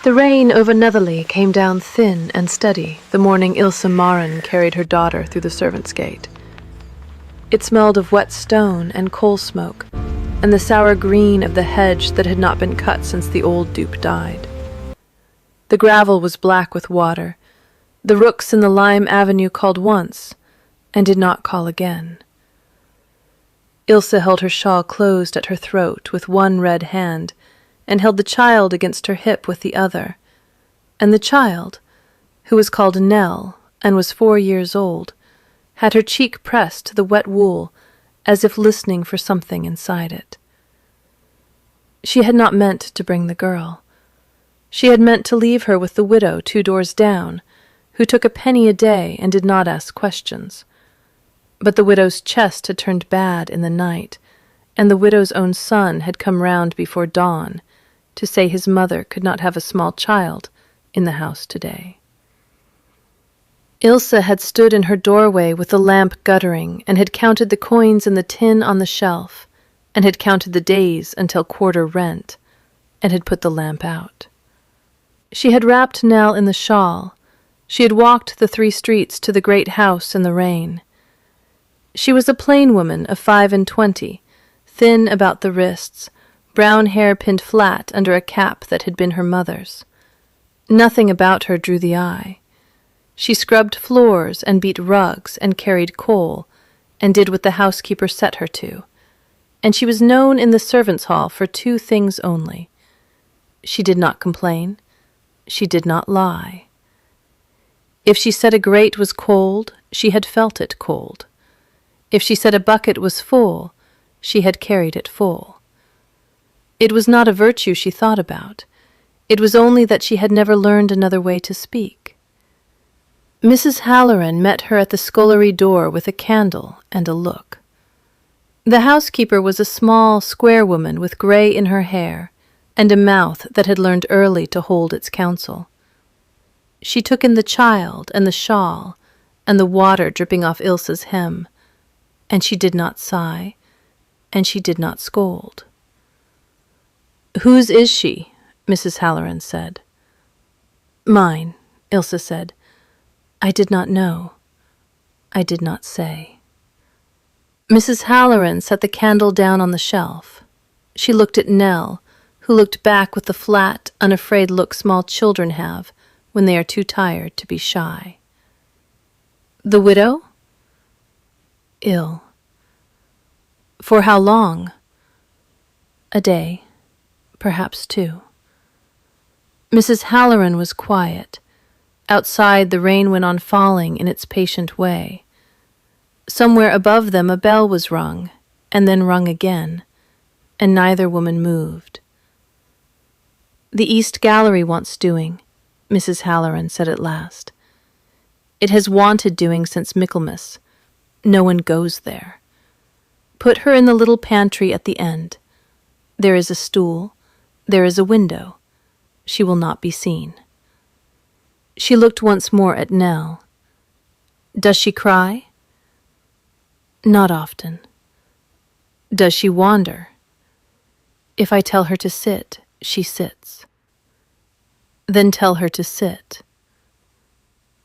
The rain over Netherly came down thin and steady the morning Ilse Maren carried her daughter through the servants' gate. It smelled of wet stone and coal smoke, and the sour green of the hedge that had not been cut since the old dupe died. The gravel was black with water. The rooks in the lime avenue called once, and did not call again. Ilse held her shawl closed at her throat with one red hand, and held the child against her hip with the other, and the child, who was called Nell and was 4 years old, had her cheek pressed to the wet wool as if listening for something inside it. She had not meant to bring the girl. She had meant to leave her with the widow 2 doors down, who took a penny a day and did not ask questions. But the widow's chest had turned bad in the night, and the widow's own son had come round before dawn to say his mother could not have a small child in the house today. Ilse had stood in her doorway with the lamp guttering and had counted the coins in the tin on the shelf, and had counted the days until quarter rent, and had put the lamp out. She had wrapped Nell in the shawl. She had walked the 3 streets to the great house in the rain. She was a plain woman of 25, thin about the wrists, brown hair pinned flat under a cap that had been her mother's. Nothing about her drew the eye. She scrubbed floors and beat rugs and carried coal, and did what the housekeeper set her to. And she was known in the servants' hall for 2 things only. She did not complain. She did not lie. If she said a grate was cold, she had felt it cold. If she said a bucket was full, she had carried it full. It was not a virtue she thought about. It was only that she had never learned another way to speak. Mrs. Halloran met her at the scullery door with a candle and a look. The housekeeper was a small, square woman with gray in her hair and a mouth that had learned early to hold its counsel. She took in the child and the shawl and the water dripping off Ilse's hem, and she did not sigh, and she did not scold. "Whose is she?" Mrs. Halloran said. "Mine," Ilse said. "I did not know. I did not say." Mrs. Halloran set the candle down on the shelf. She looked at Nell, who looked back with the flat, unafraid look small children have when they are too tired to be shy. "The widow?" "Ill." "For how long?" "A day, perhaps 2. Mrs. Halloran was quiet. Outside the rain went on falling in its patient way. Somewhere above them a bell was rung, and then rung again, and neither woman moved. "The East Gallery wants doing," Mrs. Halloran said at last. "It has wanted doing since Michaelmas. No one goes there. Put her in the little pantry at the end. There is a stool. There is a window. She will not be seen." She looked once more at Nell. "Does she cry?" "Not often." "Does she wander?" "If I tell her to sit, she sits." "Then tell her to sit."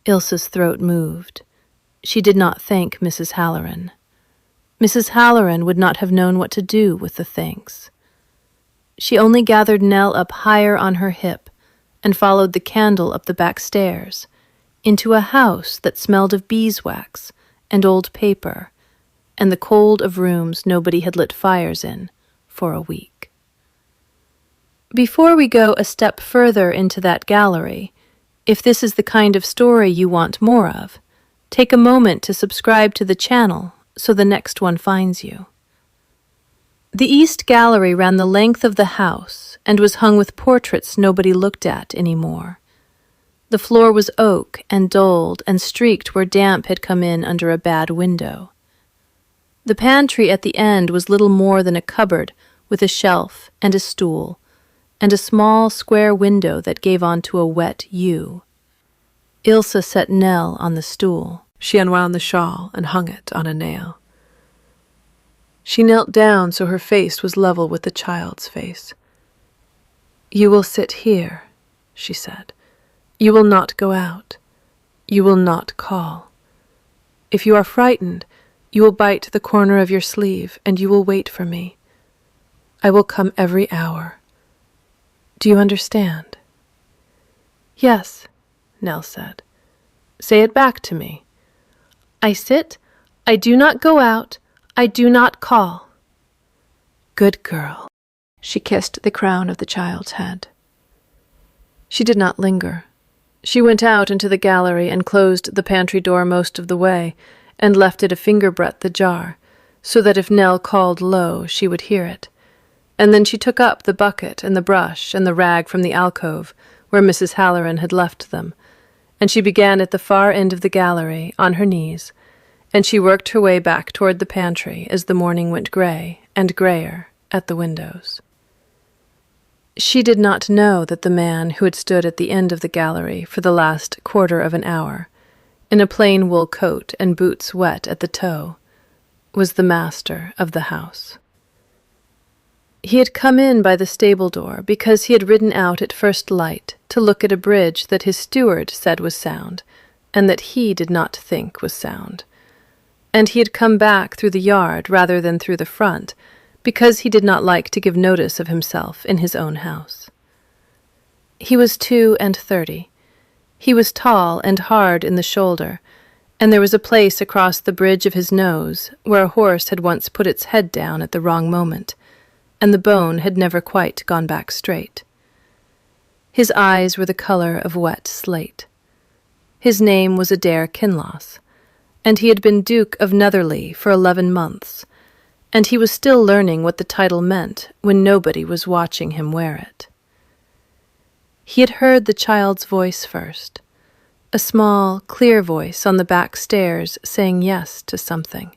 Ilse's throat moved. She did not thank Mrs. Halloran. Mrs. Halloran would not have known what to do with the thanks. She only gathered Nell up higher on her hip and followed the candle up the back stairs into a house that smelled of beeswax and old paper and the cold of rooms nobody had lit fires in for a week. Before we go a step further into that gallery, if this is the kind of story you want more of, take a moment to subscribe to the channel so the next one finds you. The East Gallery ran the length of the house and was hung with portraits nobody looked at anymore. The floor was oak and dulled and streaked where damp had come in under a bad window. The pantry at the end was little more than a cupboard with a shelf and a stool and a small square window that gave onto a wet yew. Ilse set Nell on the stool. She unwound the shawl and hung it on a nail. She knelt down so her face was level with the child's face. "You will sit here," she said. You will not go out. You will not call. If you are frightened, you will bite the corner of your sleeve, and you will wait for me. I will come every hour. Do you understand? Yes, Nell said. Say it back to me. I sit, I do not go out, I do not call. Good girl. She kissed the crown of the child's head. She did not linger. She went out into the gallery and closed the pantry door most of the way, and left it a finger-breadth ajar, so that if Nell called low, she would hear it. And then she took up the bucket and the brush and the rag from the alcove, where Mrs. Halloran had left them, and she began at the far end of the gallery, on her knees, and she worked her way back toward the pantry as the morning went gray and grayer at the windows. She did not know that the man who had stood at the end of the gallery for the last quarter of an hour, in a plain wool coat and boots wet at the toe, was the master of the house. He had come in by the stable door because he had ridden out at first light to look at a bridge that his steward said was sound, and that he did not think was sound. And he had come back through the yard rather than through the front, because he did not like to give notice of himself in his own house. He was 32. He was tall and hard in the shoulder, and there was a place across the bridge of his nose where a horse had once put its head down at the wrong moment, and the bone had never quite gone back straight. His eyes were the color of wet slate. His name was Adair Kinloss, and he had been Duke of Netherly for 11 months, and he was still learning what the title meant when nobody was watching him wear it. He had heard the child's voice first, a small, clear voice on the back stairs saying yes to something.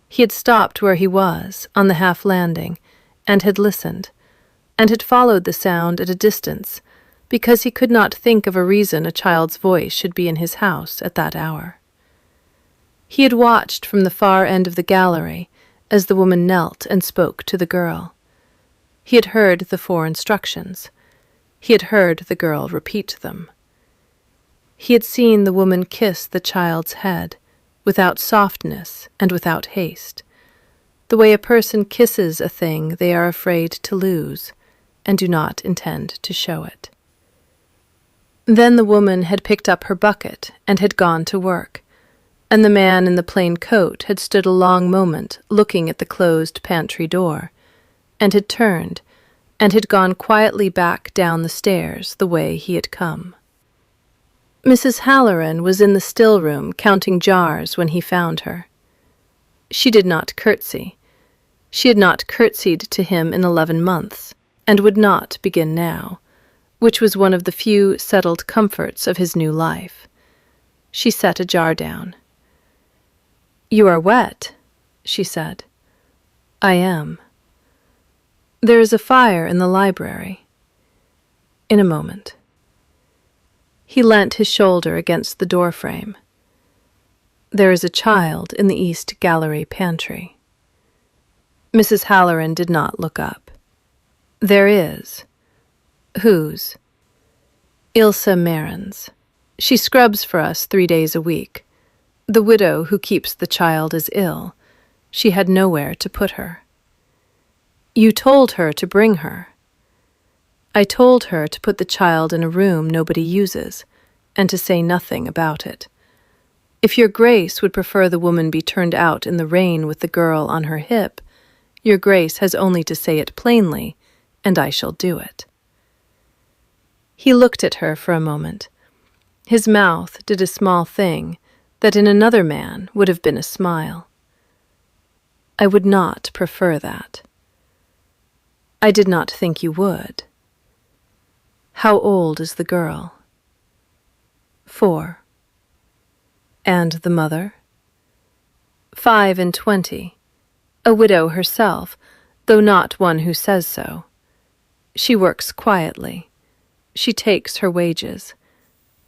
He had stopped where he was, on the half-landing, and had listened, and had followed the sound at a distance, because he could not think of a reason a child's voice should be in his house at that hour. He had watched from the far end of the gallery as the woman knelt and spoke to the girl. He had heard the 4 instructions. He had heard the girl repeat them. He had seen the woman kiss the child's head, without softness and without haste, the way a person kisses a thing they are afraid to lose and do not intend to show it. Then the woman had picked up her bucket and had gone to work, and the man in the plain coat had stood a long moment looking at the closed pantry door, and had turned, and had gone quietly back down the stairs the way he had come. Mrs. Halloran was in the still room counting jars when he found her. She did not curtsy. She had not curtsied to him in 11 months, and would not begin now, which was one of the few settled comforts of his new life. She set a jar down. "You are wet," she said. "I am." "There is a fire in the library." "In a moment." He leant his shoulder against the doorframe. "There is a child in the East Gallery pantry." Mrs. Halloran did not look up. "There is." "Whose?" "Ilse Marin's. She scrubs for us 3 days a week. The widow who keeps the child is ill. She had nowhere to put her." "You told her to bring her." "I told her to put the child in a room nobody uses, and to say nothing about it. If your grace would prefer the woman be turned out in the rain with the girl on her hip, your grace has only to say it plainly, and I shall do it." He looked at her for a moment. His mouth did a small thing that in another man would have been a smile. "I would not prefer that." "I did not think you would." "How old is the girl?" 4. "And the mother?" 25, a widow herself, though not one who says so. She works quietly. She takes her wages.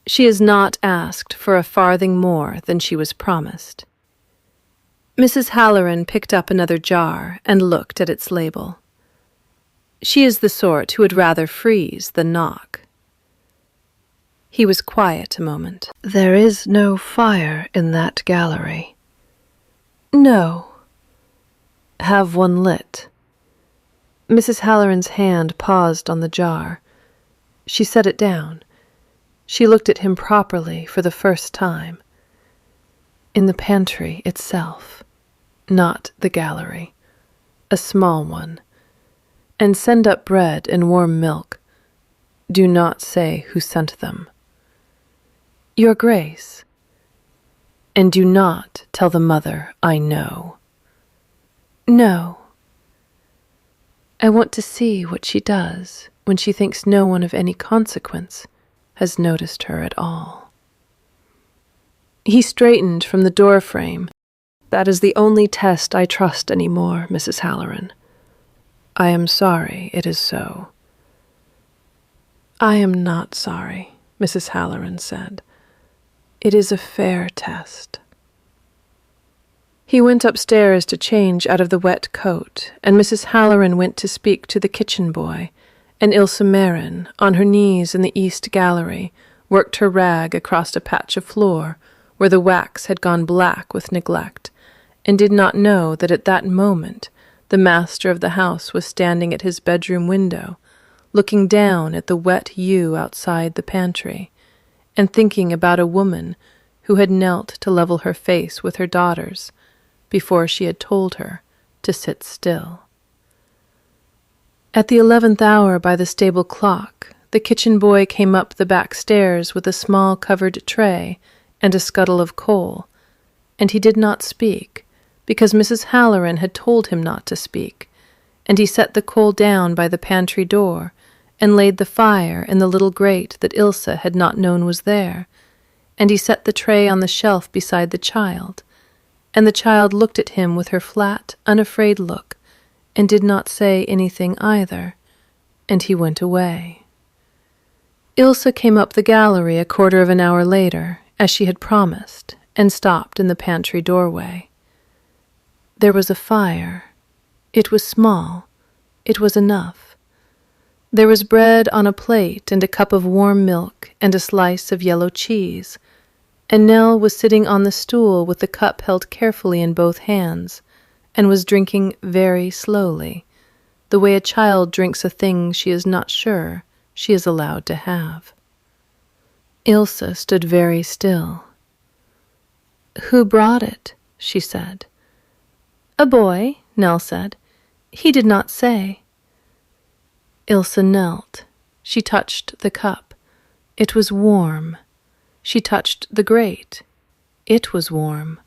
She has not asked for a farthing more than she was promised. Mrs. Halloran picked up another jar and looked at its label. She is the sort who would rather freeze than knock. He was quiet a moment. "There is no fire in that gallery." "No." "Have one lit." Mrs. Halloran's hand paused on the jar. She set it down. She looked at him properly for the first time. "In the pantry itself, not the gallery. A small one. And send up bread and warm milk. Do not say who sent them." "Your Grace." "And do not tell the mother I know." "No." "I want to see what she does when she thinks no one of any consequence has noticed her at all." He straightened from the door frame. "That is the only test I trust any more, Mrs. Halloran. I am sorry it is so." "I am not sorry," Mrs. Halloran said. "It is a fair test." He went upstairs to change out of the wet coat, and Mrs. Halloran went to speak to the kitchen boy, and Ilse Marin, on her knees in the east gallery, worked her rag across a patch of floor where the wax had gone black with neglect, and did not know that at that moment the master of the house was standing at his bedroom window, looking down at the wet yew outside the pantry, and thinking about a woman who had knelt to level her face with her daughter's before she had told her to sit still. At the 11th hour by the stable clock, the kitchen boy came up the back stairs with a small covered tray and a scuttle of coal, and he did not speak, because Mrs. Halloran had told him not to speak, and he set the coal down by the pantry door, and laid the fire in the little grate that Ilse had not known was there, and he set the tray on the shelf beside the child, and the child looked at him with her flat, unafraid look, and did not say anything either, and he went away. Ilse came up the gallery a quarter of an hour later, as she had promised, and stopped in the pantry doorway. There was a fire. It was small. It was enough. There was bread on a plate and a cup of warm milk and a slice of yellow cheese, and Nell was sitting on the stool with the cup held carefully in both hands, and was drinking very slowly, the way a child drinks a thing she is not sure she is allowed to have. Ilse stood very still. "Who brought it?" she said. "A boy," Nell said. "He did not say." Ilse knelt. She touched the cup. It was warm. She touched the grate. It was warm.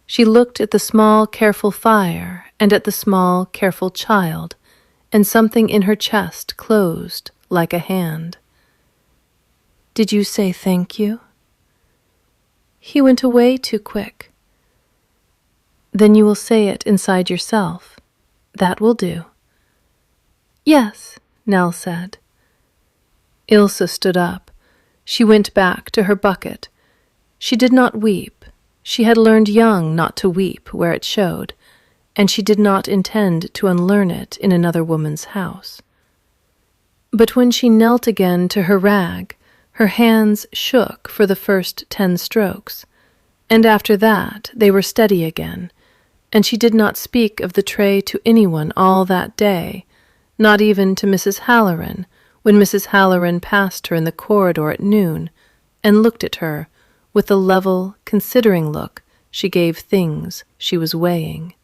She looked at the small, careful fire and at the small, careful child, and something in her chest closed like a hand. "Did you say thank you?" "He went away too quick." "Then you will say it inside yourself. That will do." "Yes," Nell said. Ilse stood up. She went back to her bucket. She did not weep. She had learned young not to weep where it showed, and she did not intend to unlearn it in another woman's house. But when she knelt again to her rag, her hands shook for the first 10 strokes, and after that they were steady again, and she did not speak of the tray to anyone all that day, not even to Mrs. Halloran, when Mrs. Halloran passed her in the corridor at noon, and looked at her with the level, considering look she gave things she was weighing.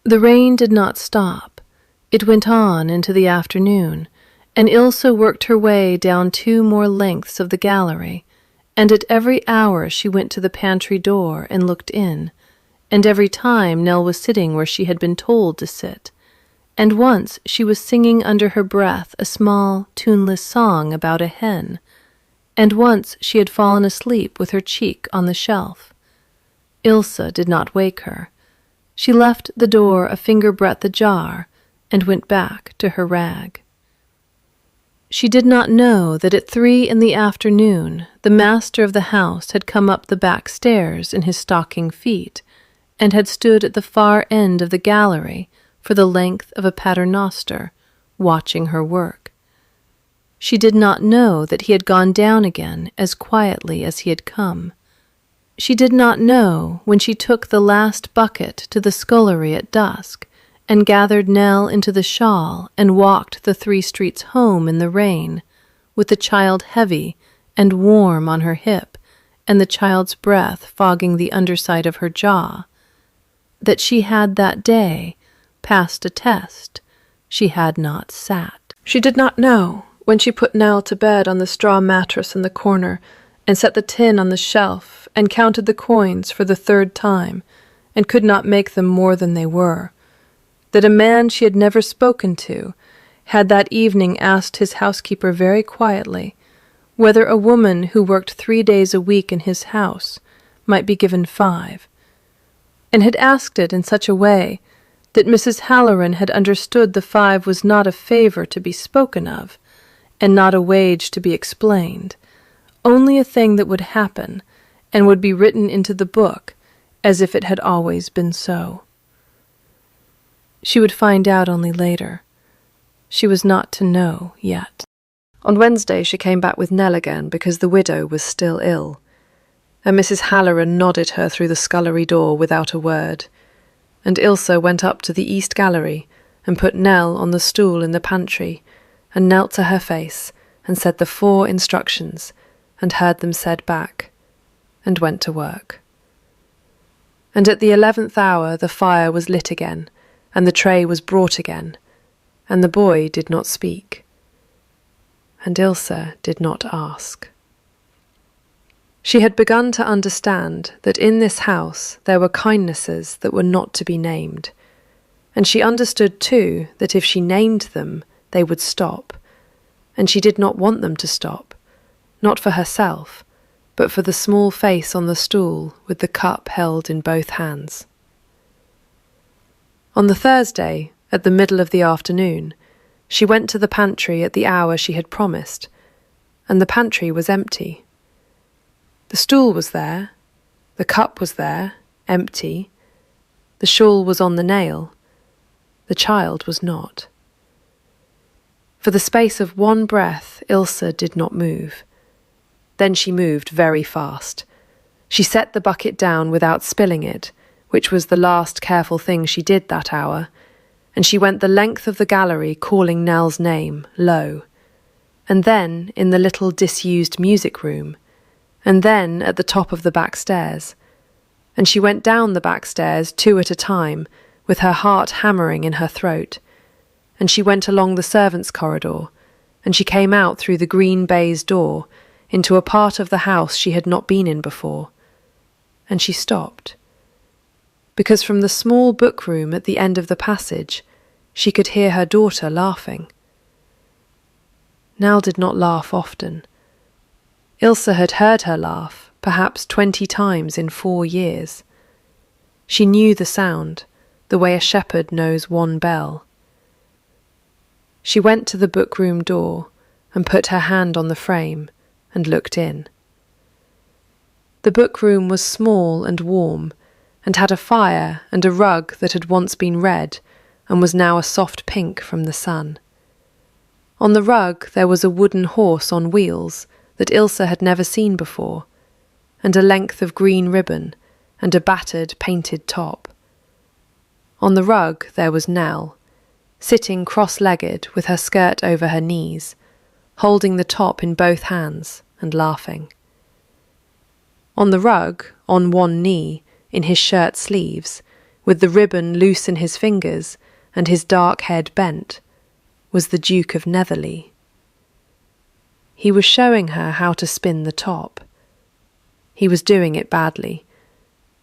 The rain did not stop. It went on into the afternoon, and Ilse worked her way down 2 more lengths of the gallery, and at every hour she went to the pantry door and looked in, and every time Nell was sitting where she had been told to sit, and once she was singing under her breath a small, tuneless song about a hen, and once she had fallen asleep with her cheek on the shelf. Ilse did not wake her. She left the door a finger-breadth ajar and went back to her rag. She did not know that at 3 in the afternoon the master of the house had come up the back stairs in his stocking feet, and had stood at the far end of the gallery for the length of a paternoster, watching her work. She did not know that he had gone down again as quietly as he had come. She did not know when she took the last bucket to the scullery at dusk and gathered Nell into the shawl and walked the 3 streets home in the rain, with the child heavy and warm on her hip and the child's breath fogging the underside of her jaw, that she had that day passed a test she had not sat. She did not know when she put Nell to bed on the straw mattress in the corner and set the tin on the shelf and counted the coins for the 3rd time and could not make them more than they were, that a man she had never spoken to had that evening asked his housekeeper very quietly whether a woman who worked 3 days a week in his house might be given 5, and had asked it in such a way that Mrs. Halloran had understood the 5 was not a favor to be spoken of, and not a wage to be explained, only a thing that would happen, and would be written into the book as if it had always been so. She would find out only later. She was not to know yet. On Wednesday she came back with Nell again because the widow was still ill, and Mrs. Halloran nodded her through the scullery door without a word, and Ilse went up to the east gallery and put Nell on the stool in the pantry and knelt to her face and said the 4 instructions and heard them said back, and went to work. And at the 11th hour the fire was lit again, and the tray was brought again, and the boy did not speak, and Ilse did not ask. She had begun to understand that in this house there were kindnesses that were not to be named, and she understood too that if she named them they would stop, and she did not want them to stop, not for herself, but for the small face on the stool with the cup held in both hands. On the Thursday, at the middle of the afternoon, she went to the pantry at the hour she had promised, and the pantry was empty. The stool was there, the cup was there, empty, the shawl was on the nail, the child was not. For the space of 1 breath Ilse did not move. Then she moved very fast. She set the bucket down without spilling it, which was the last careful thing she did that hour, and she went the length of the gallery calling Nell's name, low, and then in the little disused music room, and then at the top of the back stairs, and she went down the back stairs 2 at a time, with her heart hammering in her throat, and she went along the servants' corridor, and she came out through the green baize door into a part of the house she had not been in before, and she stopped, because from the small book room at the end of the passage she could hear her daughter laughing. Nell did not laugh often. Ilse had heard her laugh perhaps 20 times in 4 years. She knew the sound, the way a shepherd knows 1 bell. She went to the book room door and put her hand on the frame and looked in. The book room was small and warm, and had a fire and a rug that had once been red and was now a soft pink from the sun. On the rug there was a wooden horse on wheels that Ilse had never seen before, and a length of green ribbon and a battered painted top. On the rug there was Nell, sitting cross-legged with her skirt over her knees, holding the top in both hands and laughing. On the rug, on 1 knee, in his shirt sleeves, with the ribbon loose in his fingers and his dark head bent, was the Duke of Netherly. He was showing her how to spin the top. He was doing it badly.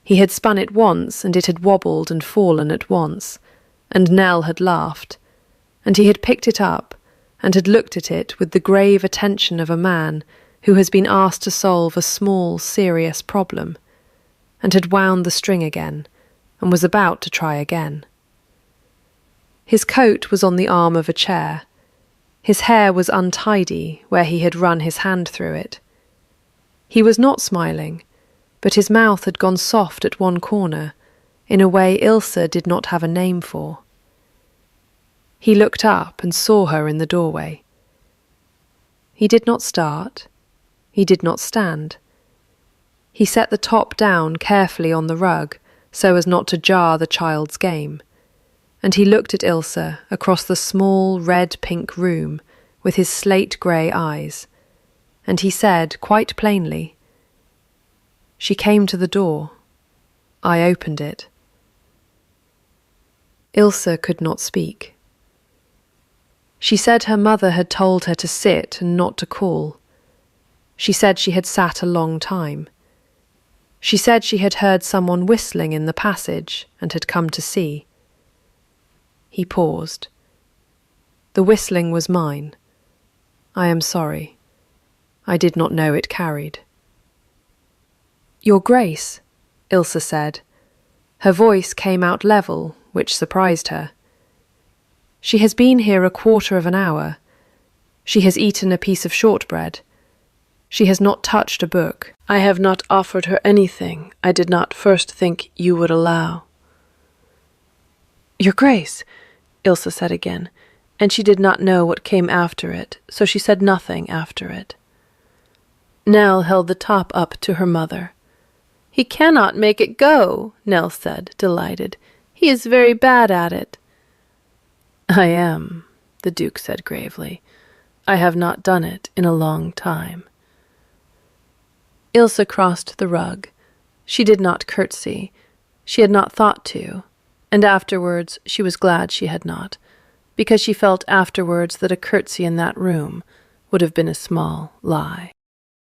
He had spun it once, and it had wobbled and fallen at once, and Nell had laughed, and he had picked it up and had looked at it with the grave attention of a man who has been asked to solve a small, serious problem, and had wound the string again, and was about to try again. His coat was on the arm of a chair. His hair was untidy where he had run his hand through it. He was not smiling, but his mouth had gone soft at 1 corner, in a way Ilse did not have a name for. He looked up and saw her in the doorway. He did not start. He did not stand. He set the top down carefully on the rug so as not to jar the child's game, and he looked at Ilse across the small red-pink room with his slate-grey eyes, and he said quite plainly, "She came to the door. I opened it." Ilse could not speak. She said her mother had told her to sit and not to call. She said she had sat a long time. She said she had heard someone whistling in the passage and had come to see. He paused. "The whistling was mine. I am sorry. I did not know it carried." "Your Grace," Ilse said. Her voice came out level, which surprised her. "She has been here a quarter of an hour. She has eaten a piece of shortbread. She has not touched a book. I have not offered her anything I did not first think you would allow." "Your Grace," Ilse said again, and she did not know what came after it, so she said nothing after it. Nell held the top up to her mother. "He cannot make it go," Nell said, delighted. "He is very bad at it." "I am," the Duke said gravely. "I have not done it in a long time." Ilse crossed the rug. She did not curtsy. She had not thought to, and afterwards she was glad she had not, because she felt afterwards that a curtsy in that room would have been a small lie.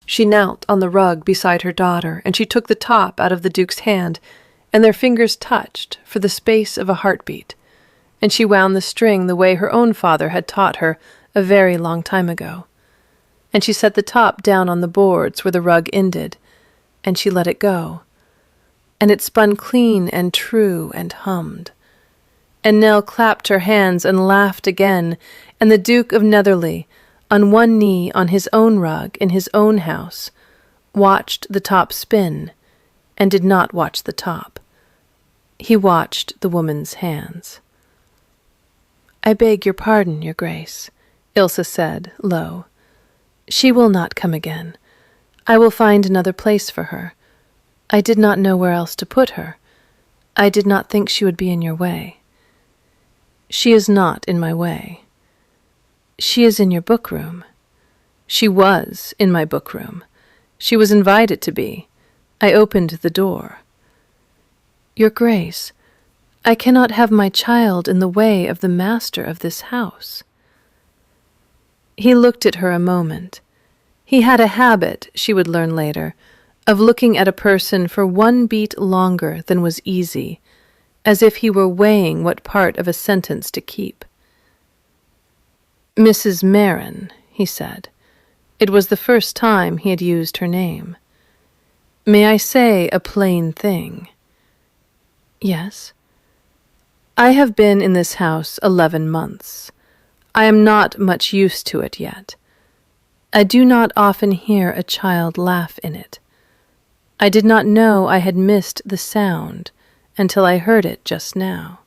She knelt on the rug beside her daughter, and she took the top out of the Duke's hand, and their fingers touched for the space of a heartbeat, and she wound the string the way her own father had taught her a very long time ago. And she set the top down on the boards where the rug ended, and she let it go, and it spun clean and true and hummed. And Nell clapped her hands and laughed again, and the Duke of Netherly, on one knee on his own rug in his own house, watched the top spin, and did not watch the top. He watched the woman's hands. "I beg your pardon, Your Grace," Ilse said, low. "She will not come again. I will find another place for her. I did not know where else to put her. I did not think she would be in your way." "She is not in my way. She is in your book room. She was in my book room. She was invited to be. I opened the door." "Your Grace, I cannot have my child in the way of the master of this house." He looked at her a moment. He had a habit, she would learn later, of looking at a person for one beat longer than was easy, as if he were weighing what part of a sentence to keep. "Mrs. Marin," he said. It was the first time he had used her name. "May I say a plain thing?" "Yes." "I have been in this house 11 months. I am not much used to it yet. I do not often hear a child laugh in it. I did not know I had missed the sound until I heard it just now.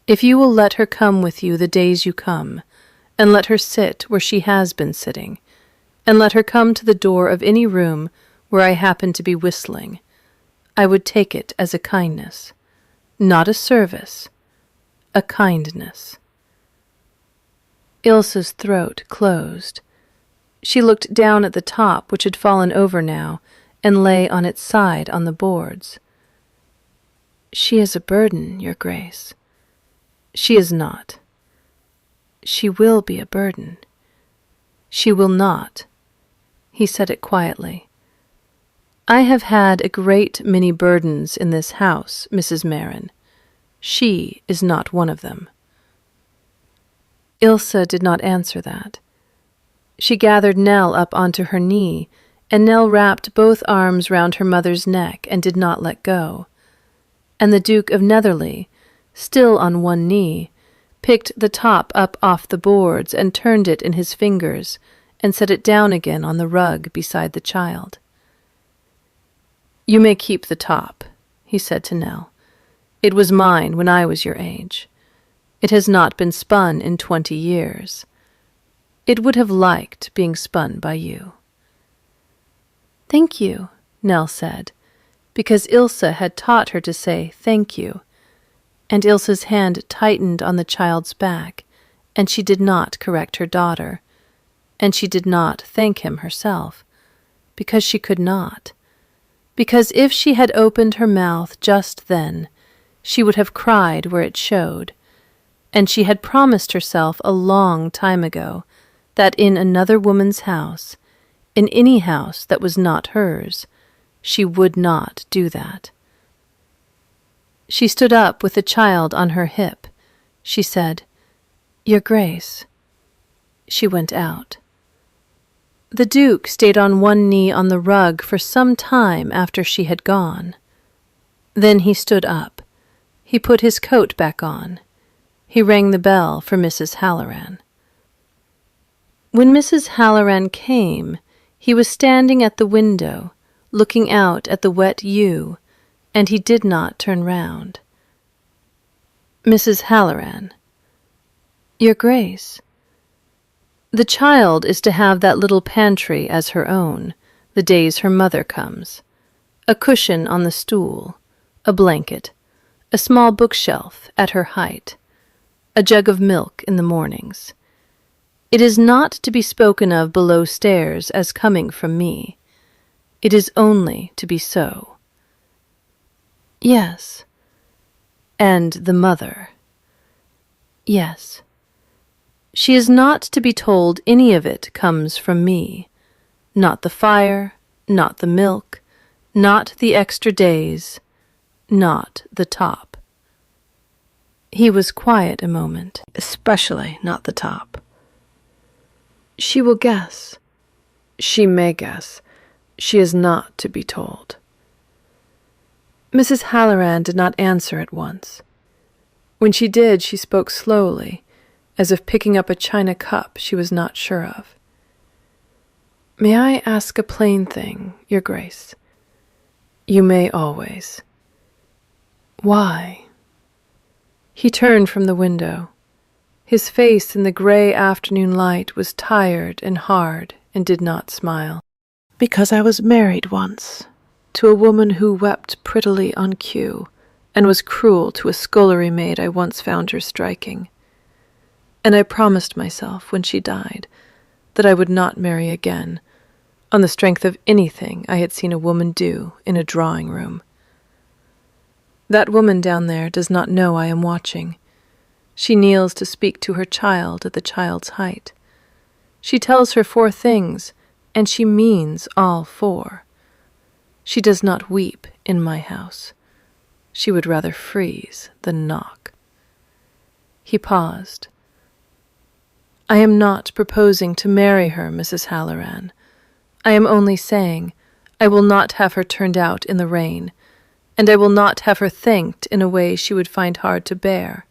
If you will let her come with you the days you come, and let her sit where she has been sitting, and let her come to the door of any room where I happen to be whistling, I would take it as a kindness, not a service, a kindness." Ilse's throat closed. She looked down at the top, which had fallen over now, and lay on its side on the boards. "She is a burden, Your Grace." "She is not." "She will be a burden." "She will not." He said it quietly. "I have had a great many burdens in this house, Mrs. Marin. She is not one of them." Ilse did not answer that. She gathered Nell up onto her knee, and Nell wrapped both arms round her mother's neck and did not let go. And the Duke of Netherly, still on one knee, picked the top up off the boards and turned it in his fingers and set it down again on the rug beside the child. "You may keep the top," he said to Nell. "It was mine when I was your age. It has not been spun in 20 years. It would have liked being spun by you." "Thank you," Nell said, because Ilse had taught her to say thank you, and Ilse's hand tightened on the child's back, and she did not correct her daughter, and she did not thank him herself, because she could not, because if she had opened her mouth just then, she would have cried where it showed, and she had promised herself a long time ago that in another woman's house, in any house that was not hers, she would not do that. She stood up with the child on her hip. She said, "Your Grace." She went out. The Duke stayed on one knee on the rug for some time after she had gone. Then he stood up. He put his coat back on. He rang the bell for Mrs. Halloran. When Mrs. Halloran came, he was standing at the window, looking out at the wet yew, and he did not turn round. "Mrs. Halloran." "Your Grace." "The child is to have that little pantry as her own, the days her mother comes. A cushion on the stool, a blanket, a small bookshelf at her height, a jug of milk in the mornings. It is not to be spoken of below stairs as coming from me. It is only to be so." "Yes." "And the mother." "Yes." "She is not to be told any of it comes from me. Not the fire, not the milk, not the extra days, not the top." He was quiet a moment. "Especially not the top." "She will guess." "She may guess. She is not to be told." Mrs. Halloran did not answer at once. When she did, she spoke slowly, as if picking up a china cup she was not sure of. "May I ask a plain thing, Your Grace?" "You may always." "Why?" He turned from the window. His face in the grey afternoon light was tired and hard and did not smile. "Because I was married once, to a woman who wept prettily on cue, and was cruel to a scullery maid I once found her striking. And I promised myself, when she died, that I would not marry again, on the strength of anything I had seen a woman do in a drawing room. That woman down there does not know I am watching. She kneels to speak to her child at the child's height. She tells her 4 things, and she means all 4. She does not weep in my house. She would rather freeze than knock." He paused. "I am not proposing to marry her, Mrs. Halloran. I am only saying I will not have her turned out in the rain, and I will not have her thanked in a way she would find hard to bear,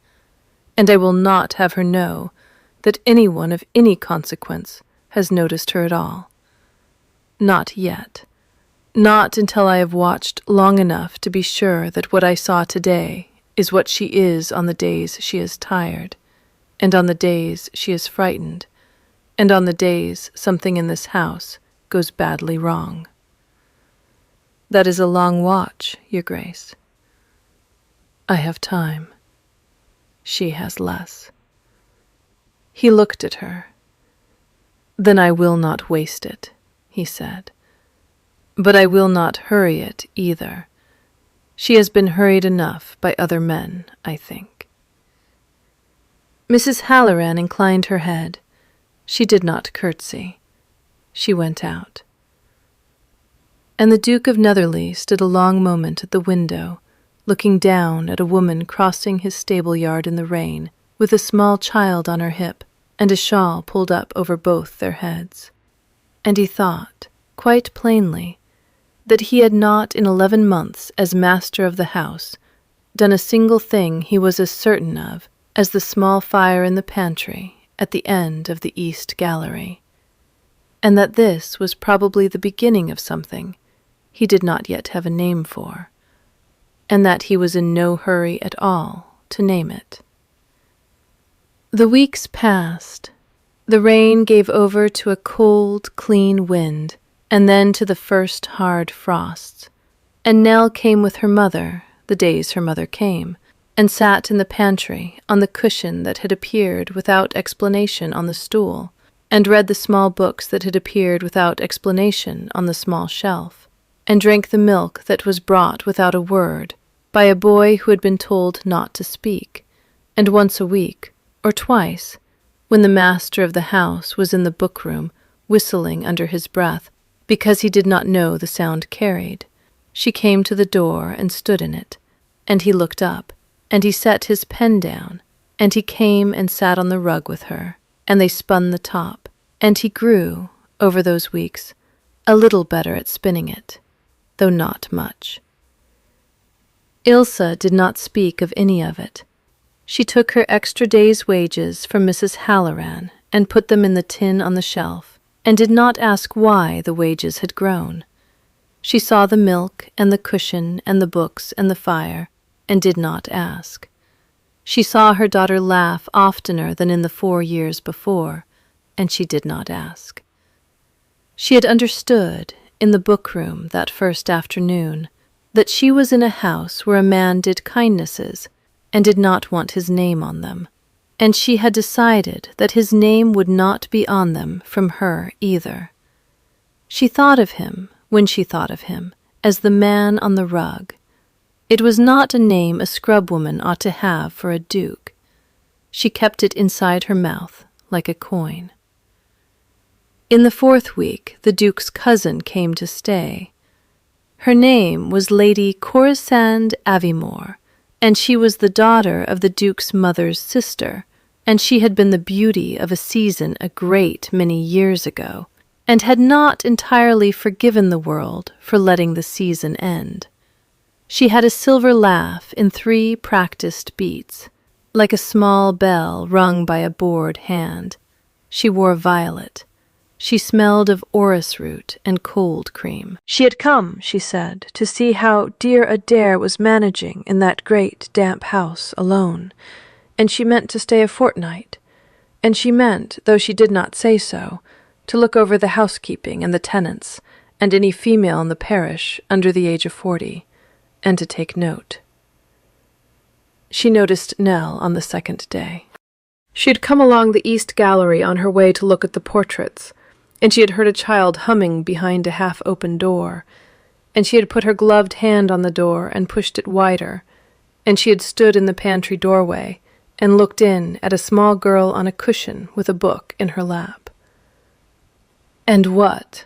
and I will not have her know that anyone of any consequence has noticed her at all. Not yet. Not until I have watched long enough to be sure that what I saw today is what she is on the days she is tired, and on the days she is frightened, and on the days something in this house goes badly wrong. That is a long watch, Your Grace. I have time. She has less." He looked at her. "Then I will not waste it," he said. "But I will not hurry it either. She has been hurried enough by other men, I think." Mrs. Halloran inclined her head. She did not curtsy. She went out. And the Duke of Netherly stood a long moment at the window, looking down at a woman crossing his stable yard in the rain, with a small child on her hip and a shawl pulled up over both their heads. And he thought, quite plainly, that he had not in 11 months as master of the house done a single thing he was as certain of as the small fire in the pantry at the end of the east gallery, and that this was probably the beginning of something he did not yet have a name for, and that he was in no hurry at all to name it. The weeks passed, The rain gave over to a cold, clean wind, and then to the first hard frosts. And Nell came with her mother, the days her mother came, and sat in the pantry on the cushion that had appeared without explanation on the stool, and read the small books that had appeared without explanation on the small shelf, and drank the milk that was brought without a word by a boy who had been told not to speak, and once a week, or twice, when the master of the house was in the book-room whistling under his breath because he did not know the sound carried, she came to the door and stood in it, and he looked up, and he set his pen down, and he came and sat on the rug with her, and they spun the top, and he grew, over those weeks, a little better at spinning it, though not much. Ilse did not speak of any of it. She took her extra day's wages from Mrs. Halloran and put them in the tin on the shelf, and did not ask why the wages had grown. She saw the milk and the cushion and the books and the fire, and did not ask. She saw her daughter laugh oftener than in the 4 years before, and she did not ask. She had understood, in the book-room that first afternoon, that she was in a house where a man did kindnesses and did not want his name on them, and she had decided that his name would not be on them from her either. She thought of him, when she thought of him, as the man on the rug. It was not a name a scrubwoman ought to have for a duke. She kept it inside her mouth, like a coin. In the 4th week, the duke's cousin came to stay. Her name was Lady Corisande Aviemore, and she was the daughter of the duke's mother's sister, and she had been the beauty of a season a great many years ago, and had not entirely forgiven the world for letting the season end. She had a silver laugh in 3 practiced beats, like a small bell rung by a bored hand. She wore violet. She smelled of orris root and cold cream. She had come, she said, to see how dear Adair was managing in that great damp house alone, and she meant to stay a fortnight, and she meant, though she did not say so, to look over the housekeeping and the tenants, and any female in the parish under the age of 40, and to take note. She noticed Nell on the 2nd day. She had come along the east gallery on her way to look at the portraits, and she had heard a child humming behind a half-open door, and she had put her gloved hand on the door and pushed it wider, and she had stood in the pantry doorway and looked in at a small girl on a cushion with a book in her lap. "And what,"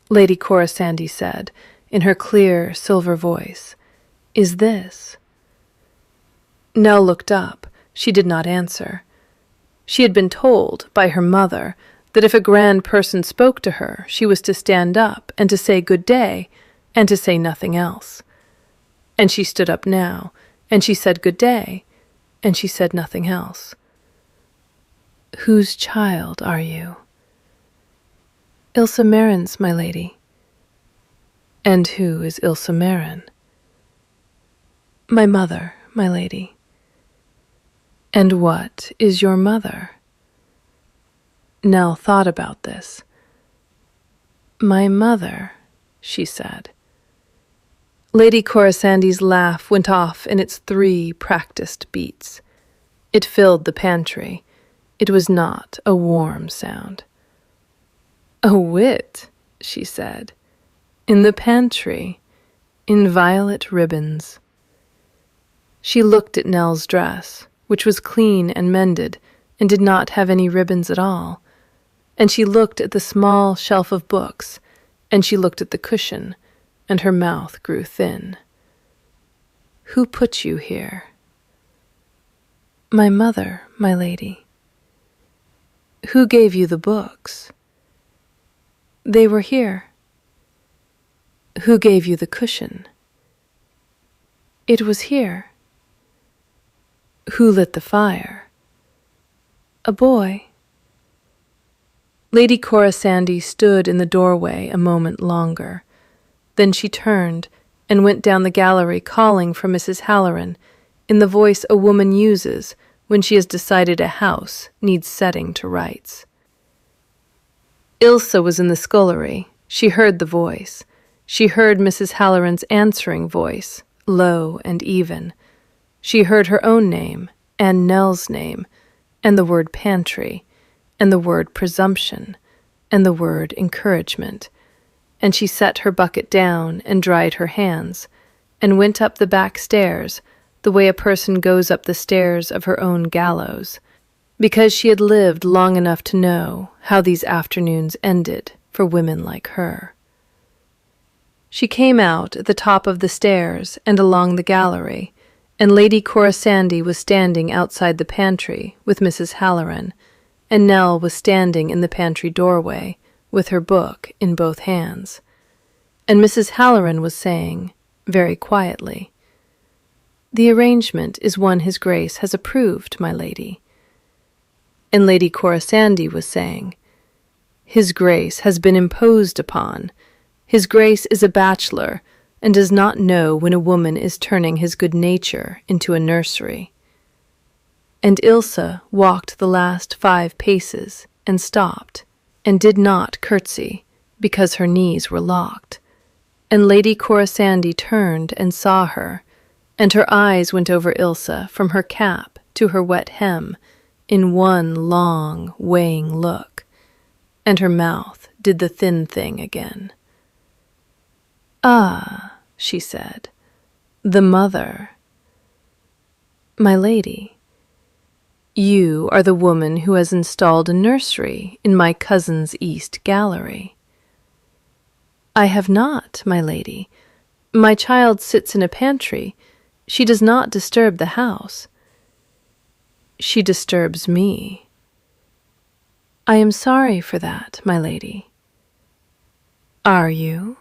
Lady Corisande said, in her clear silver voice, "is this?" Nell looked up. She did not answer. She had been told by her mother that if a grand person spoke to her, she was to stand up and to say good day, and to say nothing else. And she stood up now, and she said good day, and she said nothing else. "Whose child are you?" "Ilse Marin's, my lady." "And who is Ilse Marin?" "My mother, my lady." "And what is your mother?" Nell thought about this. "My mother," she said. Lady Corisande's laugh went off in its 3 practiced beats. It filled the pantry. It was not a warm sound. "A wit," she said, "in the pantry, in violet ribbons." She looked at Nell's dress, which was clean and mended, and did not have any ribbons at all, and she looked at the small shelf of books, and she looked at the cushion, and her mouth grew thin. "Who put you here?" "My mother, my lady." "Who gave you the books?" "They were here." "Who gave you the cushion?" "It was here." "Who lit the fire?" "A boy." Lady Corisande stood in the doorway a moment longer. Then she turned and went down the gallery calling for Mrs. Halloran in the voice a woman uses when she has decided a house needs setting to rights. Ilse was in the scullery. She heard the voice. She heard Mrs. Halloran's answering voice, low and even. She heard her own name, and Nell's name, and the word pantry, and the word presumption, and the word encouragement. And she set her bucket down and dried her hands, and went up the back stairs, the way a person goes up the stairs of her own gallows, because she had lived long enough to know how these afternoons ended for women like her. She came out at the top of the stairs and along the gallery, and Lady Corisande was standing outside the pantry with Mrs. Halloran, and Nell was standing in the pantry doorway with her book in both hands. And Mrs. Halloran was saying, very quietly, "The arrangement is one His Grace has approved, my lady." And Lady Corisande was saying, "His Grace has been imposed upon. His Grace is a bachelor, and does not know when a woman is turning his good nature into a nursery." And Ilse walked the last 5 paces and stopped, and did not curtsy, because her knees were locked. And Lady Corisande turned and saw her, and her eyes went over Ilse from her cap to her wet hem in one long, weighing look, and her mouth did the thin thing again. "Ah," she said, "the mother. My lady, you are the woman who has installed a nursery in my cousin's east gallery." "I have not, my lady. My child sits in a pantry. She does not disturb the house." "She disturbs me." "I am sorry for that, my lady." "Are you?"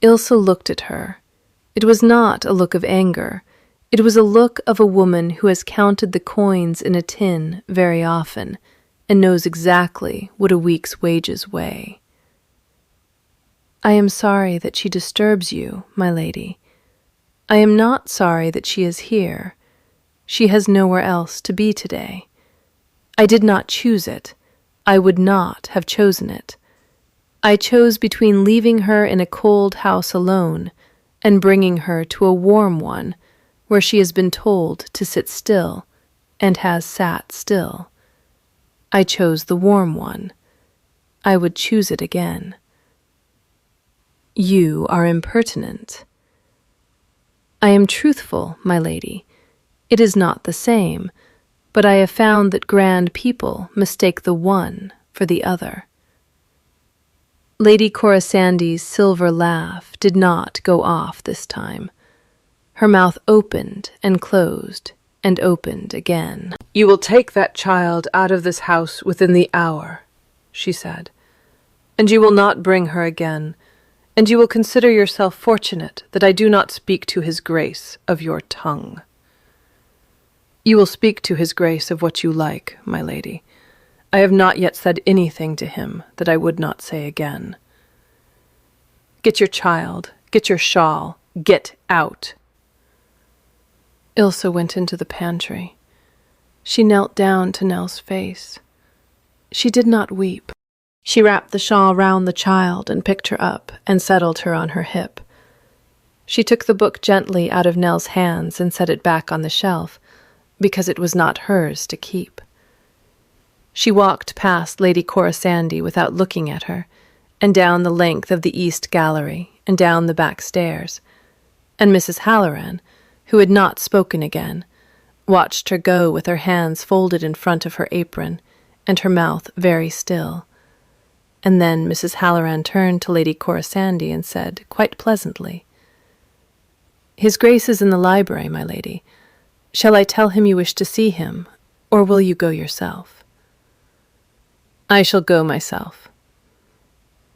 Ilse looked at her. It was not a look of anger. It was a look of a woman who has counted the coins in a tin very often and knows exactly what a week's wages weigh. "I am sorry that she disturbs you, my lady. I am not sorry that she is here. She has nowhere else to be today. I did not choose it. I would not have chosen it. I chose between leaving her in a cold house alone and bringing her to a warm one where she has been told to sit still and has sat still. I chose the warm one. I would choose it again." "You are impertinent." "I am truthful, my lady. It is not the same, but I have found that grand people mistake the one for the other." Lady Corisande's silver laugh did not go off this time. Her mouth opened and closed and opened again. "You will take that child out of this house within the hour," she said, "and you will not bring her again, and you will consider yourself fortunate that I do not speak to His Grace of your tongue." "You will speak to His Grace of what you like, my lady. I have not yet said anything to him that I would not say again. Get your child, get your shawl, get out." Ilse went into the pantry. She knelt down to Nell's face. She did not weep. She wrapped the shawl round the child and picked her up and settled her on her hip. She took the book gently out of Nell's hands and set it back on the shelf, because it was not hers to keep. She walked past Lady Corisande without looking at her, and down the length of the east gallery and down the back stairs, and Mrs. Halloran, who had not spoken again, watched her go with her hands folded in front of her apron and her mouth very still. And then Mrs. Halloran turned to Lady Corisande and said, quite pleasantly, "His Grace is in the library, my lady. Shall I tell him you wish to see him, or will you go yourself?" "I shall go myself."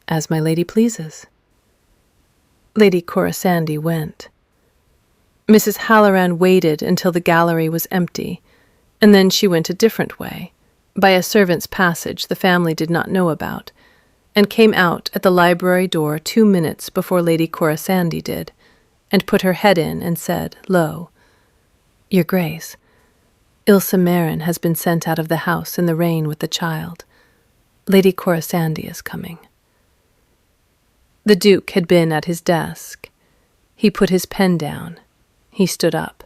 "As my lady pleases." Lady Corisande went. Mrs. Halloran waited until the gallery was empty, and then she went a different way, by a servant's passage the family did not know about, and came out at the library door 2 minutes before Lady Corisande did, and put her head in and said, low, "Your Grace, Ilse Maren has been sent out of the house in the rain with the child. Lady Corisande is coming." The Duke had been at his desk. He put his pen down. He stood up.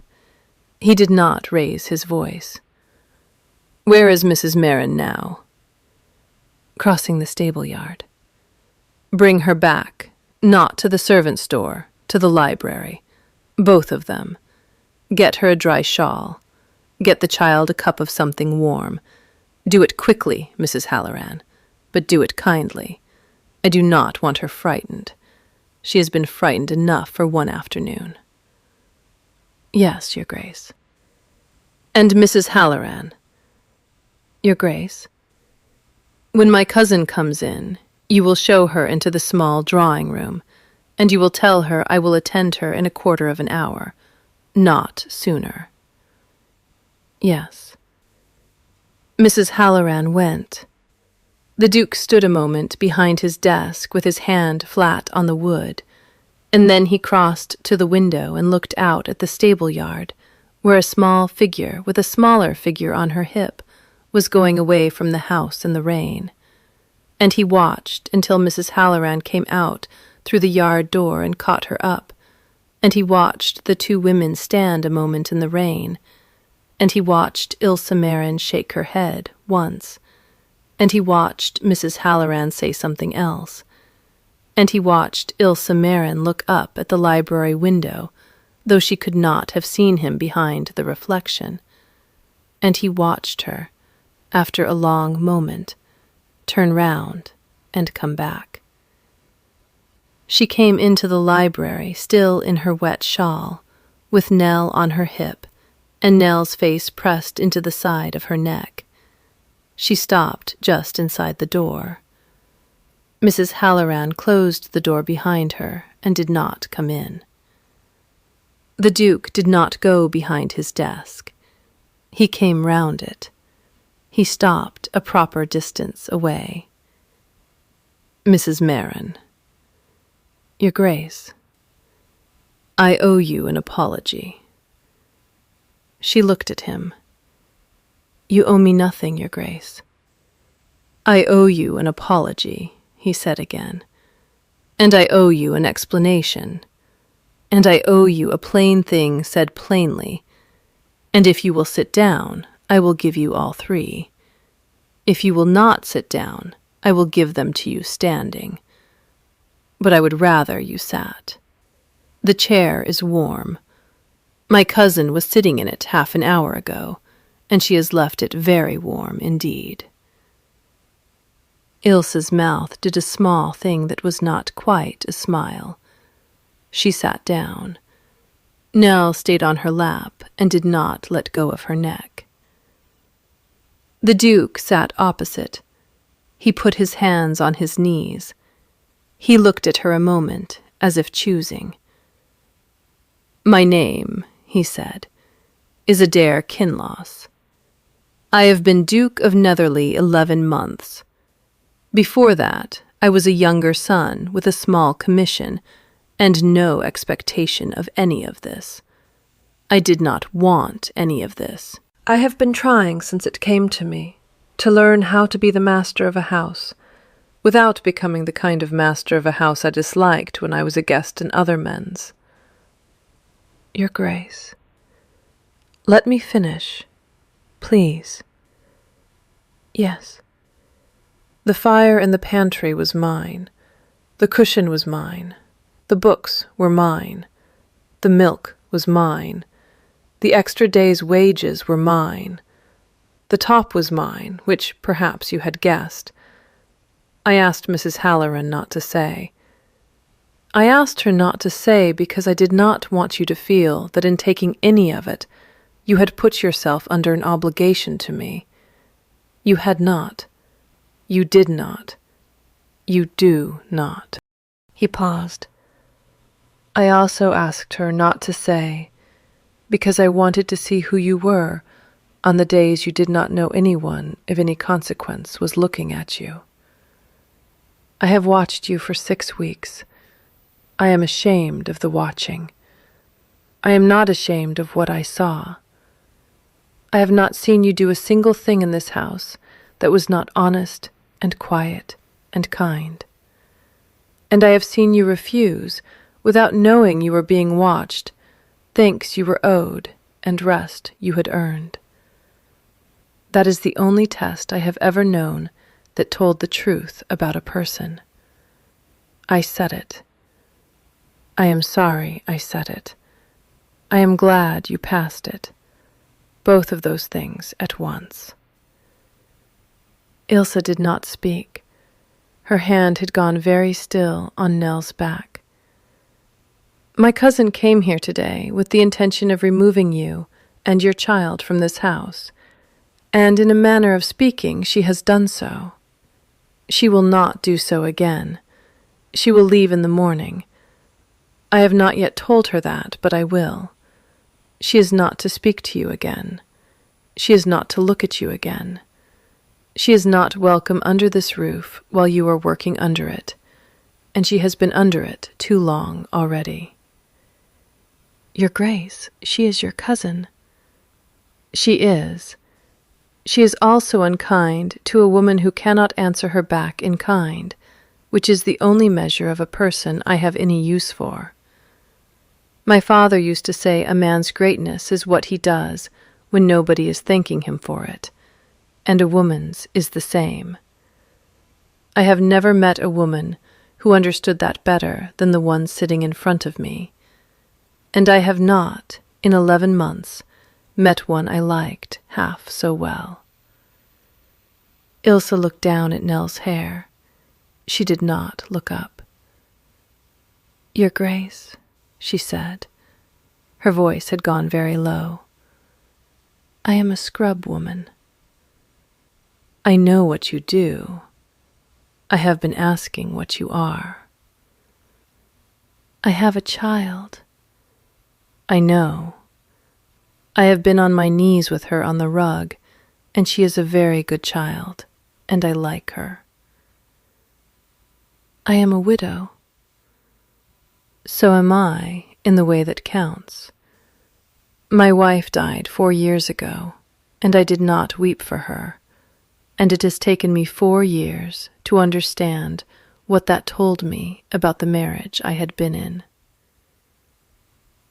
He did not raise his voice. "Where is Mrs. Marin now?" "Crossing the stable yard." "Bring her back, not to the servants' door, to the library. Both of them. Get her a dry shawl. Get the child a cup of something warm. Do it quickly, Mrs. Halloran, but do it kindly. I do not want her frightened. She has been frightened enough for one afternoon." "Yes, Your Grace." "And Mrs. Halloran." "Your Grace." "When my cousin comes in, you will show her into the small drawing room, and you will tell her I will attend her in a quarter of an hour, not sooner." "Yes." Mrs. Halloran went. The Duke stood a moment behind his desk with his hand flat on the wood, and then he crossed to the window and looked out at the stable yard, where a small figure with a smaller figure on her hip was going away from the house in the rain. And he watched until Mrs. Halloran came out through the yard door and caught her up, and he watched the two women stand a moment in the rain, and he watched Ilse Marin shake her head once, and he watched Mrs. Halloran say something else, and he watched Ilse Marin look up at the library window, though she could not have seen him behind the reflection, and he watched her, after a long moment, turn round and come back. She came into the library still in her wet shawl, with Nell on her hip, and Nell's face pressed into the side of her neck. She stopped just inside the door. Mrs. Halloran closed the door behind her and did not come in. The Duke did not go behind his desk. He came round it. He stopped a proper distance away. "Mrs. Marin." "Your Grace." "I owe you an apology." She looked at him. "You owe me nothing, Your Grace." "I owe you an apology," he said again. "And I owe you an explanation. And I owe you a plain thing said plainly. And if you will sit down, I will give you all three. If you will not sit down, I will give them to you standing. But I would rather you sat. The chair is warm. My cousin was sitting in it half an hour ago, and she has left it very warm indeed." Ilse's mouth did a small thing that was not quite a smile. She sat down. Nell stayed on her lap and did not let go of her neck. The Duke sat opposite. He put his hands on his knees. He looked at her a moment, as if choosing. "My name," he said, "is Adair Kinloss. I have been Duke of Netherly 11 months. Before that, I was a younger son with a small commission and no expectation of any of this. I did not want any of this. I have been trying since it came to me to learn how to be the master of a house, without becoming the kind of master of a house I disliked when I was a guest in other men's." "Your Grace." "Let me finish, please." "Yes." "The fire in the pantry was mine. The cushion was mine. The books were mine. The milk was mine. The extra day's wages were mine. The top was mine, which perhaps you had guessed. I asked Mrs. Halloran not to say. I asked her not to say because I did not want you to feel that in taking any of it, you had put yourself under an obligation to me. You had not. You did not. You do not." He paused. "I also asked her not to say, because I wanted to see who you were on the days you did not know anyone of any consequence was looking at you. I have watched you for 6 weeks. I am ashamed of the watching. I am not ashamed of what I saw. I have not seen you do a single thing in this house that was not honest and quiet and kind. And I have seen you refuse, without knowing you were being watched, thanks you were owed and rest you had earned. That is the only test I have ever known that told the truth about a person. I said it. I am sorry I said it. I am glad you passed it. Both of those things at once. Ilse did not speak. Her hand had gone very still on Nell's back. My cousin came here today with the intention of removing you and your child from this house, and in a manner of speaking she has done so. She will not do so again. She will leave in the morning. I have not yet told her that, but I will. She is not to speak to you again. She is not to look at you again. She is not welcome under this roof while you are working under it, and she has been under it too long already. Your Grace, she is your cousin. She is. She is also unkind to a woman who cannot answer her back in kind, which is the only measure of a person I have any use for. My father used to say a man's greatness is what he does when nobody is thanking him for it, and a woman's is the same. I have never met a woman who understood that better than the one sitting in front of me, and I have not, in 11 months, met one I liked half so well. Ilse looked down at Nell's hair. She did not look up. Your Grace, she said. Her voice had gone very low. I am a scrub woman. I know what you do. I have been asking what you are. I have a child. I know. I have been on my knees with her on the rug, and she is a very good child, and I like her. I am a widow. So am I, in the way that counts. My wife died 4 years ago, and I did not weep for her, and it has taken me 4 years to understand what that told me about the marriage I had been in.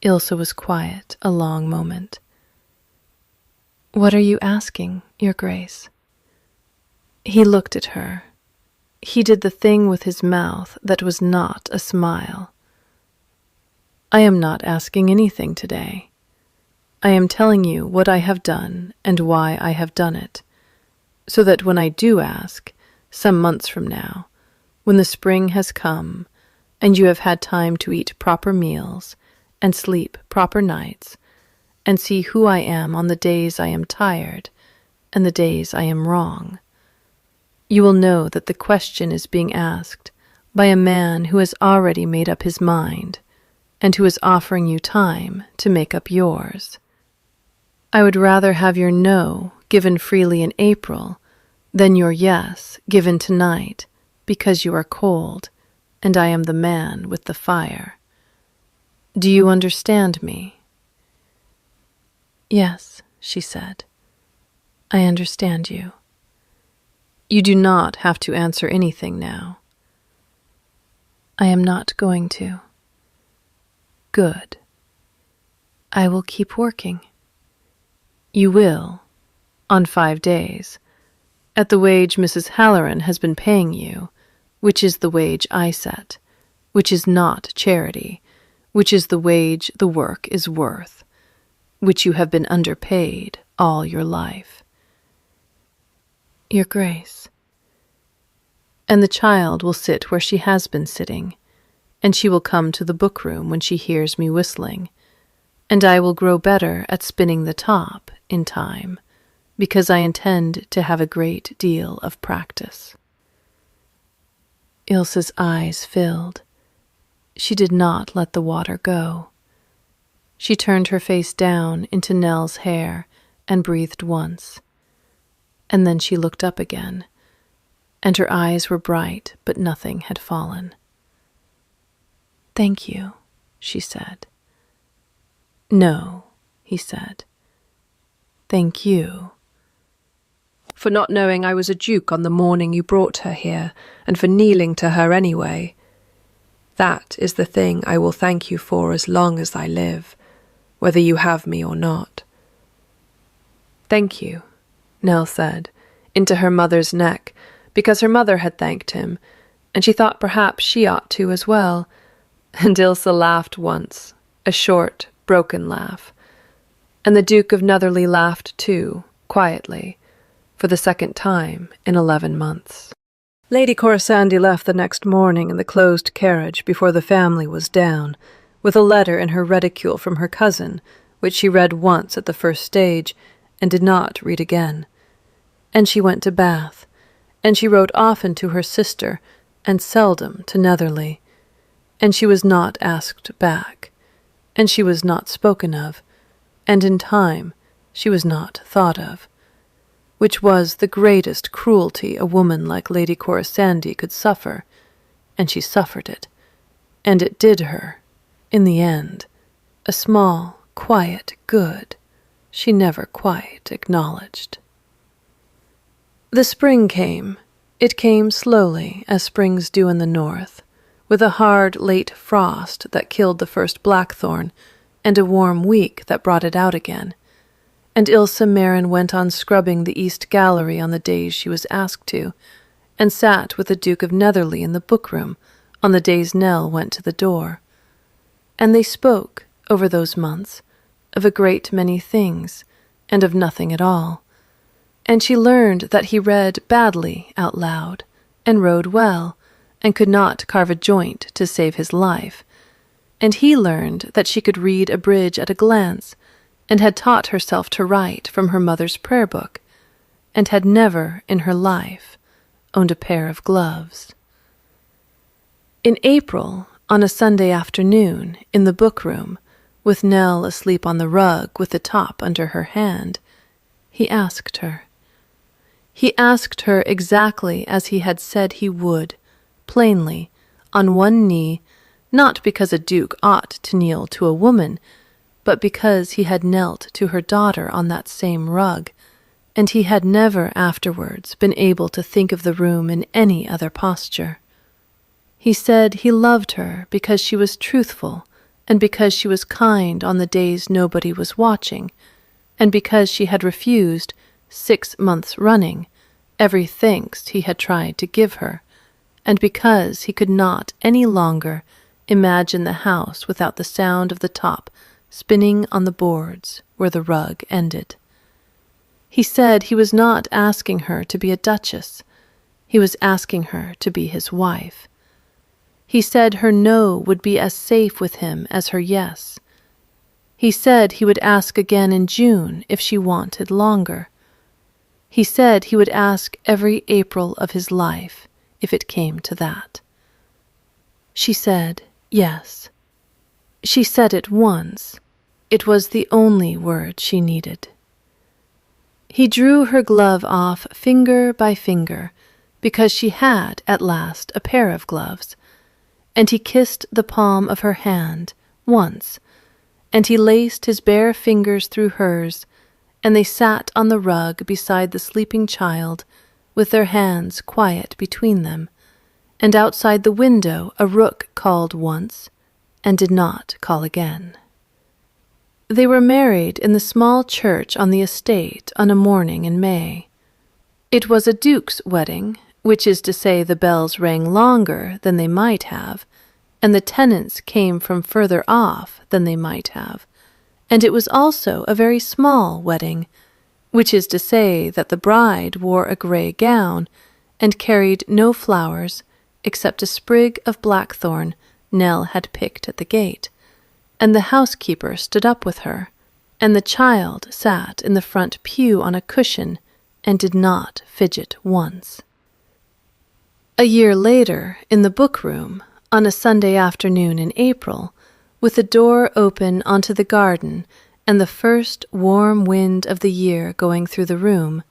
Ilse was quiet a long moment. What are you asking, Your Grace? He looked at her. He did the thing with his mouth that was not a smile. I am not asking anything today. I am telling you what I have done and why I have done it, so that when I do ask, some months from now, when the spring has come, and you have had time to eat proper meals and sleep proper nights, and see who I am on the days I am tired and the days I am wrong, you will know that the question is being asked by a man who has already made up his mind and who is offering you time to make up yours. I would rather have your no given freely in April than your yes given tonight because you are cold and I am the man with the fire. Do you understand me? Yes, she said. I understand you. You do not have to answer anything now. I am not going to. Good. I will keep working. You will, on 5 days, at the wage Mrs. Halloran has been paying you, which is the wage I set, which is not charity, which is the wage the work is worth, which you have been underpaid all your life. Your Grace. And the child will sit where she has been sitting, and she will come to the book room when she hears me whistling, and I will grow better at spinning the top in time, because I intend to have a great deal of practice. Ilse's eyes filled. She did not let the water go. She turned her face down into Nell's hair and breathed once, and then she looked up again, and her eyes were bright, but nothing had fallen. Thank you, she said. No, he said. Thank you. for not knowing I was a duke on the morning you brought her here, and for kneeling to her anyway. That is the thing I will thank you for as long as I live, whether you have me or not." "Thank you," Nell said, into her mother's neck, because her mother had thanked him, and she thought perhaps she ought to as well, and Ilse laughed once, a short, broken laugh, and the Duke of Netherly laughed too, quietly, for the second time in 11 months. Lady Corisande left the next morning in the closed carriage before the family was down, with a letter in her reticule from her cousin, which she read once at the first stage, and did not read again. And she went to Bath, and she wrote often to her sister, and seldom to Netherly. And she was not asked back, and she was not spoken of, and in time she was not thought of, which was the greatest cruelty a woman like Lady Corisande could suffer, and she suffered it, and it did her, in the end, a small, quiet good she never quite acknowledged. The spring came. It came slowly, as springs do in the north, with a hard late frost that killed the first blackthorn, and a warm week that brought it out again. And Ilse Maren went on scrubbing the East Gallery on the days she was asked to, and sat with the Duke of Netherly in the book-room on the days Nell went to the door. And they spoke, over those months, of a great many things, and of nothing at all. And she learned that he read badly out loud, and rode well, and could not carve a joint to save his life. And he learned that she could read a bridge at a glance, and had taught herself to write from her mother's prayer book, and had never in her life owned a pair of gloves. In April, on a Sunday afternoon, in the book-room, with Nell asleep on the rug with the top under her hand, he asked her. He asked her exactly as he had said he would, plainly, on one knee, not because a duke ought to kneel to a woman, but because he had knelt to her daughter on that same rug, and he had never afterwards been able to think of the room in any other posture. He said he loved her because she was truthful, and because she was kind on the days nobody was watching, and because she had refused, 6 months running, every thanks he had tried to give her, and because he could not any longer imagine the house without the sound of the top spinning on the boards where the rug ended. He said he was not asking her to be a duchess. He was asking her to be his wife. He said her no would be as safe with him as her yes. He said he would ask again in June if she wanted longer. He said he would ask every April of his life if it came to that. She said yes. She said it once. It was the only word she needed. He drew her glove off finger by finger, because she had at last a pair of gloves, and he kissed the palm of her hand once, and he laced his bare fingers through hers, and they sat on the rug beside the sleeping child, with their hands quiet between them, and outside the window a rook called once, and did not call again. They were married in the small church on the estate on a morning in May. It was a duke's wedding, which is to say the bells rang longer than they might have, and the tenants came from further off than they might have, and it was also a very small wedding, which is to say that the bride wore a grey gown, and carried no flowers except a sprig of blackthorn Nell had picked at the gate, and the housekeeper stood up with her, and the child sat in the front pew on a cushion and did not fidget once. A year later, in the book-room, on a Sunday afternoon in April, with the door open onto the garden and the first warm wind of the year going through the room,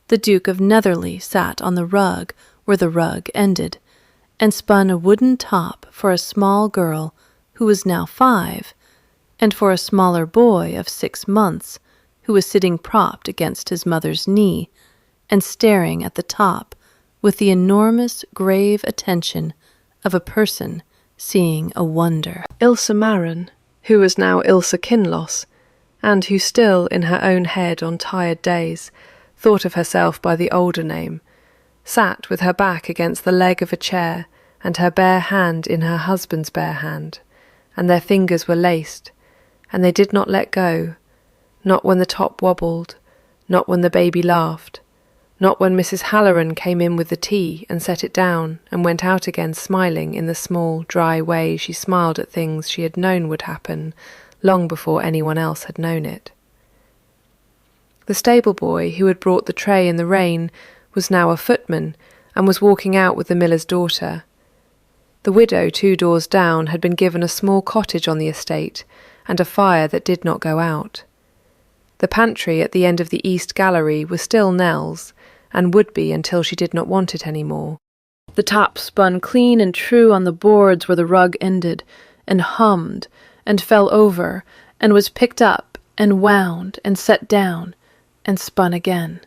the Duke of Netherly sat on the rug where the rug ended, and spun a wooden top for a small girl who was now 5, and for a smaller boy of 6 months who was sitting propped against his mother's knee, and staring at the top with the enormous, grave attention of a person seeing a wonder. Ilse Maren, who was now Ilse Kinloss, and who still, in her own head on tired days, thought of herself by the older name, sat with her back against the leg of a chair and her bare hand in her husband's bare hand, and their fingers were laced, and they did not let go, not when the top wobbled, not when the baby laughed, not when Mrs. Halloran came in with the tea and set it down and went out again smiling in the small, dry way she smiled at things she had known would happen long before anyone else had known it. The stable boy who had brought the tray in the rain was now a footman and was walking out with the miller's daughter. The widow 2 doors down had been given a small cottage on the estate and a fire that did not go out. The pantry at the end of the east gallery was still Nell's, and would be until she did not want it any more. The top spun clean and true on the boards where the rug ended, and hummed, and fell over, and was picked up, and wound, and set down, and spun again.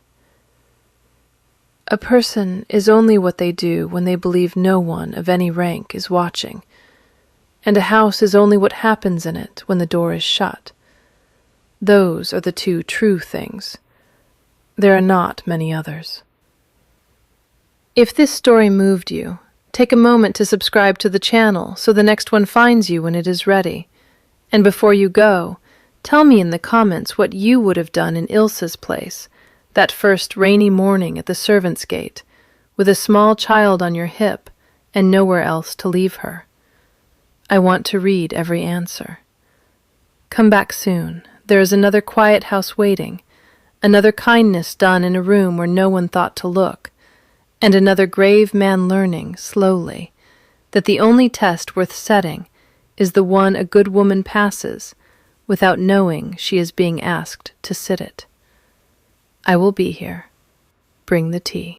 A person is only what they do when they believe no one of any rank is watching, and a house is only what happens in it when the door is shut. Those are the 2 true things. There are not many others. If this story moved you, take a moment to subscribe to the channel so the next one finds you when it is ready. And before you go, tell me in the comments what you would have done in Ilse's place, that first rainy morning at the servants' gate, with a small child on your hip and nowhere else to leave her. I want to read every answer. Come back soon. There is another quiet house waiting, another kindness done in a room where no one thought to look, and another grave man learning, slowly, that the only test worth setting is the one a good woman passes without knowing she is being asked to sit it. I will be here. Bring the tea.